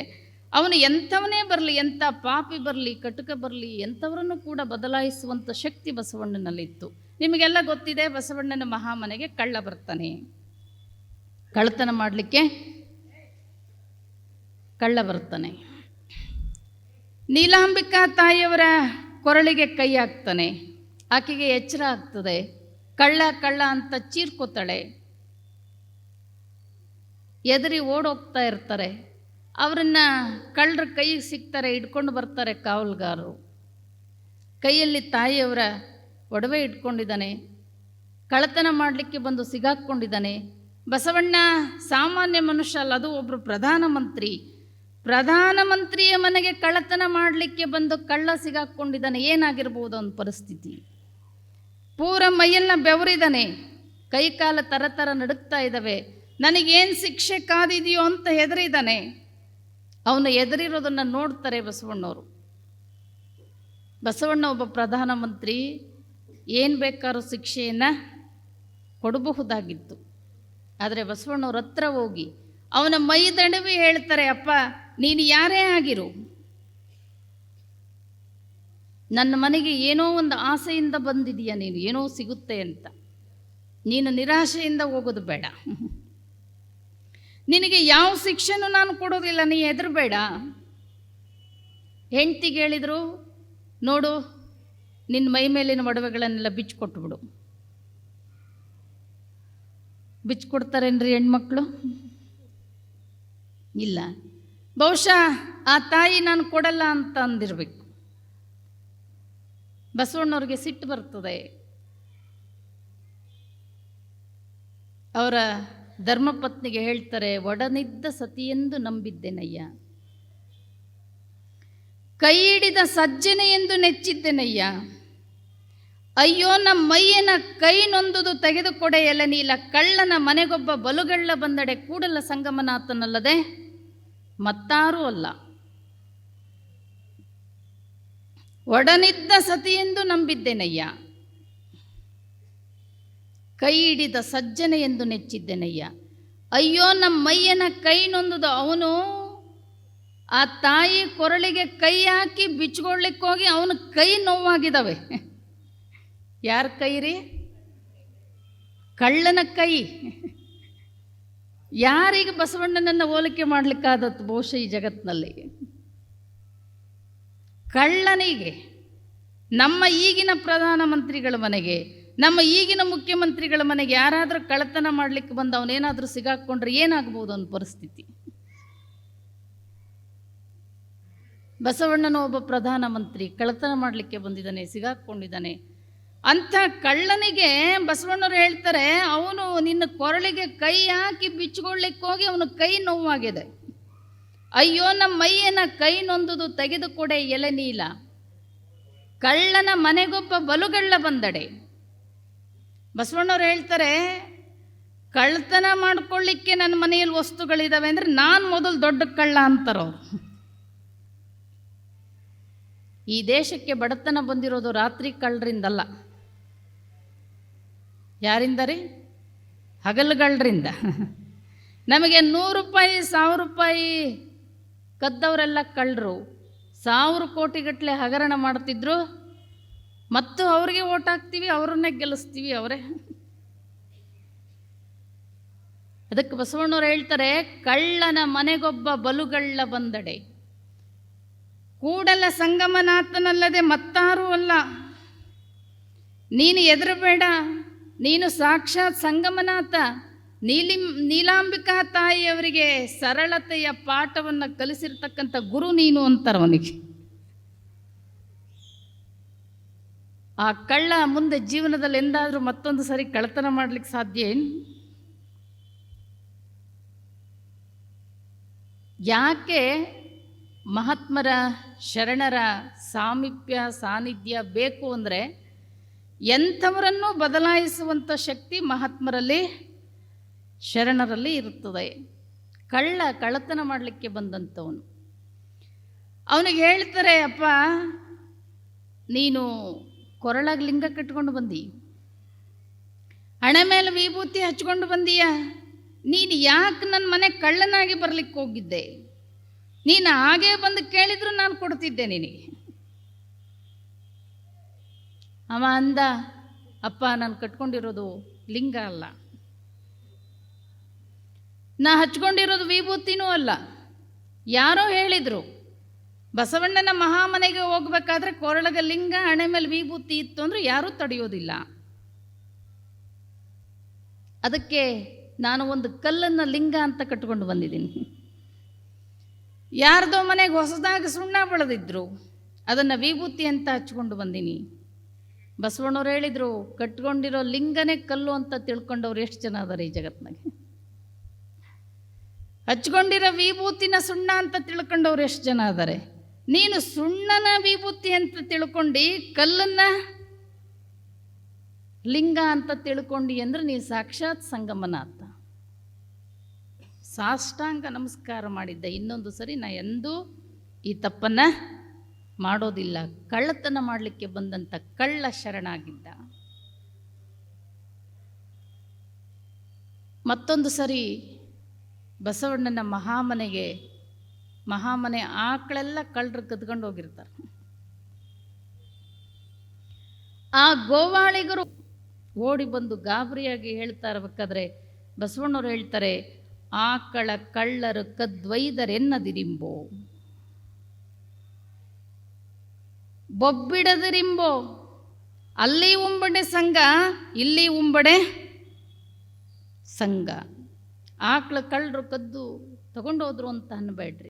ಅವನು ಎಂಥವನೇ ಬರಲಿ, ಎಂಥ ಪಾಪಿ ಬರಲಿ, ಕಟುಕ ಬರಲಿ, ಎಂಥವರನ್ನು ಕೂಡ ಬದಲಾಯಿಸುವಂಥ ಶಕ್ತಿ ಬಸವಣ್ಣನಲ್ಲಿತ್ತು. ನಿಮಗೆಲ್ಲ ಗೊತ್ತಿದೆ, ಬಸವಣ್ಣನ ಮಹಾಮನೆಗೆ ಕಳ್ಳ ಬರ್ತಾನೆ. ಕಳ್ಳತನ ಮಾಡಲಿಕ್ಕೆ ಕಳ್ಳ ಬರ್ತಾನೆ. ನೀಲಾಂಬಿಕಾ ತಾಯಿಯವರ ಕೊರಳಿಗೆ ಕೈ ಹಾಕ್ತಾನೆ. ಆಕೆಗೆ ಎಚ್ಚರ ಆಗ್ತದೆ, ಕಳ್ಳ ಕಳ್ಳ ಅಂತ ಚೀರ್ಕೋತಾಳೆ. ಎದುರಿ ಓಡೋಗ್ತಾ ಇರ್ತಾರೆ. ಅವರನ್ನು ಕಳ್ಳರ ಕೈಗೆ ಸಿಗ್ತಾರೆ, ಹಿಡ್ಕೊಂಡು ಬರ್ತಾರೆ ಕಾವಲುಗಾರರು. ಕೈಯಲ್ಲಿ ತಾಯಿಯವರ ಒಡವೆ ಇಟ್ಕೊಂಡಿದ್ದಾನೆ. ಕಳ್ಳತನ ಮಾಡಲಿಕ್ಕೆ ಬಂದು ಸಿಗಾಕ್ಕೊಂಡಿದ್ದಾನೆ. ಬಸವಣ್ಣ ಸಾಮಾನ್ಯ ಮನುಷ್ಯ ಅಲ್ಲ, ಅದು ಒಬ್ಬರು ಪ್ರಧಾನಮಂತ್ರಿಯ ಮನೆಗೆ ಕಳ್ಳತನ ಮಾಡಲಿಕ್ಕೆ ಬಂದು ಕಳ್ಳ ಸಿಗಾಕ್ಕೊಂಡಿದ್ದಾನೆ. ಏನಾಗಿರ್ಬೋದು ಅವನ ಪರಿಸ್ಥಿತಿ? ಪೂರ ಮೈಯೆಲ್ಲ ಬೆವರಿದ್ದಾನೆ, ಕೈಕಾಲ ತರ ನಡುಕ್ತಾ ಇದ್ದಾವೆ. ನನಗೇನು ಶಿಕ್ಷೆ ಕಾದಿದೆಯೋ ಅಂತ ಹೆದರಿದ್ದಾನೆ. ಅವನು ಹೆದರಿರೋದನ್ನು ನೋಡ್ತಾರೆ ಬಸವಣ್ಣವರು. ಬಸವಣ್ಣ ಒಬ್ಬ ಪ್ರಧಾನಮಂತ್ರಿ, ಏನು ಬೇಕಾದ್ರೂ ಶಿಕ್ಷೆಯನ್ನು ಕೊಡಬಹುದಾಗಿತ್ತು. ಆದರೆ ಬಸವಣ್ಣವ್ರ ಹತ್ರ ಹೋಗಿ ಅವನ ಮೈ ದಡವಿ ಹೇಳ್ತಾರೆ, ಅಪ್ಪ ನೀನು ಯಾರೇ ಆಗಿರು, ನನ್ನ ಮನೆಗೆ ಏನೋ ಒಂದು ಆಸೆಯಿಂದ ಬಂದಿದೀಯ, ನೀನು ಏನೋ ಸಿಗುತ್ತೆ ಅಂತ. ನೀನು ನಿರಾಶೆಯಿಂದ ಹೋಗೋದು ಬೇಡ, ನಿನಗೆ ಯಾವ ಶಿಕ್ಷೆನೂ ನಾನು ಕೊಡೋದಿಲ್ಲ, ನೀ ಹೆದರಬೇಡ. ಹೆಂಡ್ತಿಗೆ ಹೇಳಿದರು, ನೋಡು ನಿನ್ನ ಮೈ ಮೇಲಿನ ಒಡವೆಗಳನ್ನೆಲ್ಲ ಬಿಚ್ಚಿಕೊಟ್ಬಿಡು, ಬಿಚ್ಕೊಡ್ತಾರೇನ್ರಿ ಹೆಣ್ಮಕ್ಳು? ಇಲ್ಲ. ಬಹುಶಃ ಆ ತಾಯಿ ನಾನು ಕೊಡಲ್ಲ ಅಂತ ಅಂದಿರಬೇಕು. ಬಸವಣ್ಣವ್ರಿಗೆ ಸಿಟ್ಟು ಬರ್ತದೆ. ಅವರ ಧರ್ಮಪತ್ನಿಗೆ ಹೇಳ್ತಾರೆ, ಒಡನಿದ್ದ ಸತಿಯೆಂದು ನಂಬಿದ್ದೆನಯ್ಯ, ಕೈ ಹಿಡಿದ ಸಜ್ಜನೆ ಎಂದು ನೆಚ್ಚಿದ್ದೆನಯ್ಯ, ಅಯ್ಯೋ ನಮ್ಮ ಮೈಯನ ಕೈ ನೊಂದುದು ತೆಗೆದುಕೊಡೆ ಎಲನೀಲ, ಕಳ್ಳನ ಮನೆಗೊಬ್ಬ ಬಲುಗಳ್ಳ ಬಂದಡೆ ಕೂಡಲ ಸಂಗಮನಾಥನಲ್ಲದೆ ಮತ್ತಾರೂ ಅಲ್ಲ. ಒಡನಿದ್ದ ಸತಿಯೆಂದು ನಂಬಿದ್ದೆನಯ್ಯ, ಕೈ ಹಿಡಿದ ಸಜ್ಜನೆ ಎಂದು ನೆಚ್ಚಿದ್ದೆನಯ್ಯ, ಅಯ್ಯೋ ನಮ್ಮ ಮೈಯನ ಕೈ ನೊಂದುದು. ಅವನು ಆ ತಾಯಿ ಕೊರಳಿಗೆ ಕೈ ಹಾಕಿ ಬಿಚ್ಕೊಳ್ಳಿಕ್ಕೆ ಹೋಗಿ ಅವನ ಕೈ ನೋವಾಗಿದ್ದಾವೆ. ಯಾರ ಕೈ ರೀ? ಕಳ್ಳನ ಕೈ. ಯಾರಿಗೆ ಬಸವಣ್ಣನನ್ನು ಹೋಲಿಕೆ ಮಾಡಲಿಕ್ಕಾದತ್ತು ಬಹುಶಃ ಈ ಜಗತ್ತಿನಲ್ಲಿ? ಕಳ್ಳನಿಗೆ. ನಮ್ಮ ಈಗಿನ ಪ್ರಧಾನಮಂತ್ರಿಗಳ ಮನೆಗೆ, ನಮ್ಮ ಈಗಿನ ಮುಖ್ಯಮಂತ್ರಿಗಳ ಮನೆಗೆ ಯಾರಾದರೂ ಕಳ್ಳತನ ಮಾಡಲಿಕ್ಕೆ ಬಂದು ಅವನೇನಾದರೂ ಸಿಗಾಕ್ಕೊಂಡ್ರೆ ಏನಾಗ್ಬೋದು ಅವನ ಪರಿಸ್ಥಿತಿ? ಬಸವಣ್ಣನ ಒಬ್ಬ ಪ್ರಧಾನಮಂತ್ರಿ ಕಳ್ಳತನ ಮಾಡಲಿಕ್ಕೆ ಬಂದಿದ್ದಾನೆ, ಸಿಗಾಕ್ಕೊಂಡಿದ್ದಾನೆ. ಅಂಥ ಕಳ್ಳನಿಗೆ ಬಸವಣ್ಣವ್ರು ಹೇಳ್ತಾರೆ, ಅವನು ನಿನ್ನ ಕೊರಳಿಗೆ ಕೈ ಹಾಕಿ ಬಿಚ್ಚಿಕೊಳ್ಳಿಕ್ಕೆ ಹೋಗಿ ಅವನ ಕೈ ನೋವಾಗಿದೆ. ಅಯ್ಯೋ ನಮ್ಮ ಮೈಯನ ಕೈ ನೊಂದುದು ತೆಗೆದುಕೊಡೆ ಎಲೆನೀಲ, ಕಳ್ಳನ ಮನೆಗೊಬ್ಬ ಬಲುಗಳ್ಳ ಬಂದಡೆ. ಬಸವಣ್ಣವ್ರು ಹೇಳ್ತಾರೆ, ಕಳ್ಳತನ ಮಾಡ್ಕೊಳ್ಳಿಕ್ಕೆ ನನ್ನ ಮನೆಯಲ್ಲಿ ವಸ್ತುಗಳಿದ್ದಾವೆ ಅಂದರೆ ನಾನು ಮೊದಲು ದೊಡ್ಡ ಕಳ್ಳ ಅಂತಾರವ್ರು. ಈ ದೇಶಕ್ಕೆ ಬಡತನ ಬಂದಿರೋದು ರಾತ್ರಿ ಕಳ್ಳರಿಂದಲ್ಲ. ಯಾರಿಂದ ರೀ? ಹಗಲುಗಳ್ಳರಿಂದ. ನಮಗೆ 100 ರೂಪಾಯಿ 1000 ರೂಪಾಯಿ ಕದ್ದವರೆಲ್ಲ ಕಳ್ಳರು. 1000 ಕೋಟಿಗಟ್ಟಲೆ ಹಗರಣ ಮಾಡ್ತಿದ್ರು. ಮತ್ತು ಅವ್ರಿಗೆ ಓಟ್ ಹಾಕ್ತೀವಿ, ಅವರನ್ನೇ ಗೆಲ್ಲಿಸ್ತೀವಿ ಅವರೇ. ಅದಕ್ಕೆ ಬಸವಣ್ಣವ್ರು ಹೇಳ್ತಾರೆ, ಕಳ್ಳನ ಮನೆಗೊಬ್ಬ ಬಲುಗಳ್ಳ ಬಂದಡೆ ಕೂಡಲ ಸಂಗಮನಾಥನಲ್ಲದೆ ಮತ್ತಾರೂ ಅಲ್ಲ. ನೀನು ಹೆದರಬೇಡ, ನೀನು ಸಾಕ್ಷಾತ್ ಸಂಗಮನಾಥ, ನೀಲಾಂಬಿಕಾ ತಾಯಿಯವರಿಗೆ ಸರಳತೆಯ ಪಾಠವನ್ನು ಕಲಿಸಿರ್ತಕ್ಕಂಥ ಗುರು ನೀನು ಅಂತಾರವನಿಗೆ. ಆ ಕಳ್ಳ ಮುಂದೆ ಜೀವನದಲ್ಲಿ ಎಂದಾದರೂ ಮತ್ತೊಂದು ಸರಿ ಕಳ್ಳತನ ಮಾಡಲಿಕ್ಕೆ ಸಾಧ್ಯ ಏನು? ಯಾಕೆ ಮಹಾತ್ಮರ ಶರಣರ ಸಾಮೀಪ್ಯ ಸಾನ್ನಿಧ್ಯ ಬೇಕು ಅಂದರೆ, ಎಂಥವರನ್ನೂ ಬದಲಾಯಿಸುವಂಥ ಶಕ್ತಿ ಮಹಾತ್ಮರಲ್ಲಿ ಶರಣರಲ್ಲಿ ಇರುತ್ತದೆ. ಕಳ್ಳತನ ಮಾಡಲಿಕ್ಕೆ ಬಂದಂಥವನು, ಅವನಿಗೆ ಹೇಳ್ತಾರೆ, ಅಪ್ಪ ನೀನು ಕೊರಳಾಗಿ ಲಿಂಗ ಕಟ್ಕೊಂಡು ಬಂದಿ, ಹಣೆ ಮೇಲೆ ವಿಭೂತಿ ಹಚ್ಕೊಂಡು ಬಂದೀಯ, ನೀನು ಯಾಕೆ ನನ್ನ ಮನೆ ಕಳ್ಳನಾಗಿ ಬರಲಿಕ್ಕೆ ಹೋಗಿದ್ದೆ? ನೀನು ಹಾಗೇ ಬಂದು ಕೇಳಿದ್ರು ನಾನು ಕೊಡ್ತಿದ್ದೆ ನಿನಗೆ. ಅವ ಅಂದ, ಅಪ್ಪ ನಾನು ಕಟ್ಕೊಂಡಿರೋದು ಲಿಂಗ ಅಲ್ಲ, ನಾ ಹಚ್ಕೊಂಡಿರೋದು ವಿಭೂತಿನೂ ಅಲ್ಲ. ಯಾರೋ ಹೇಳಿದರು ಬಸವಣ್ಣನ ಮಹಾಮನೆಗೆ ಹೋಗ್ಬೇಕಾದ್ರೆ ಕೊರಳಗ ಲಿಂಗ ಹಣೆ ಮೇಲೆ ವಿಭೂತಿ ಇತ್ತು ಅಂದರೆ ಯಾರೂ ತಡೆಯೋದಿಲ್ಲ. ಅದಕ್ಕೆ ನಾನು ಒಂದು ಕಲ್ಲನ್ನು ಲಿಂಗ ಅಂತ ಕಟ್ಕೊಂಡು ಬಂದಿದ್ದೀನಿ. ಯಾರ್ದೋ ಮನೆಗೆ ಹೊಸದಾಗಿ ಸುಣ್ಣ ಬೆಳೆದಿದ್ರು, ಅದನ್ನು ವಿಭೂತಿ ಅಂತ ಹಚ್ಕೊಂಡು ಬಂದೀನಿ. ಬಸವಣ್ಣವ್ರು ಹೇಳಿದರು, ಕಟ್ಕೊಂಡಿರೋ ಲಿಂಗನೇ ಕಲ್ಲು ಅಂತ ತಿಳ್ಕೊಂಡವ್ರು ಎಷ್ಟು ಜನ ಅದಾರೆ ಈ ಜಗತ್ತಿನಾಗೆ? ಹಚ್ಕೊಂಡಿರೋ ವಿಭೂತಿನ ಸುಣ್ಣ ಅಂತ ತಿಳ್ಕೊಂಡವ್ರು ಎಷ್ಟು ಜನ ಅದಾರೆ? ನೀನು ಸುಣ್ಣನ ವಿಭೂತಿ ಅಂತ ತಿಳ್ಕೊಂಡು ಕಲ್ಲನ್ನು ಲಿಂಗ ಅಂತ ತಿಳ್ಕೊಂಡು ಅಂದರೆ ನೀನು ಸಾಕ್ಷಾತ್ ಸಂಗಮನಾಥ. ಸಾಷ್ಟಾಂಗ ನಮಸ್ಕಾರ ಮಾಡಿದ್ದೆ. ಇನ್ನೊಂದು ಸರಿ ನಾ ಎಂದೂ ಈ ತಪ್ಪನ್ನು ಮಾಡೋದಿಲ್ಲ. ಕಳ್ಳತನ ಮಾಡಲಿಕ್ಕೆ ಬಂದಂಥ ಕಳ್ಳ ಶರಣಾಗಿದ್ದ. ಮತ್ತೊಂದು ಸರಿ ಬಸವಣ್ಣನ ಮಹಾಮನೆ ಆಕಳೆಲ್ಲ ಕಳ್ಳರು ಕದ್ಕೊಂಡು ಹೋಗಿರ್ತಾರೆ. ಆ ಗೋವಾಳಿಗರು ಓಡಿ ಬಂದು ಗಾಬರಿಯಾಗಿ ಹೇಳ್ತಾ ಇರಬೇಕಾದ್ರೆ ಬಸವಣ್ಣವ್ರು ಹೇಳ್ತಾರೆ, ಆಕಳ ಕಳ್ಳರು ಕದ್ವೈದರೆನ್ನದಿರಿಂಬೋ, ಬೊಬ್ಬಿಡದಿರಿಂಬೋ, ಅಲ್ಲಿ ಉಂಬಡೆ ಸಂಘ ಇಲ್ಲಿ ಉಂಬಡೆ ಸಂಘ. ಆಕಳ ಕಳ್ಳರು ಕದ್ದು ತಗೊಂಡೋದ್ರು ಅಂತ ಅನ್ಬೇಡ್ರಿ.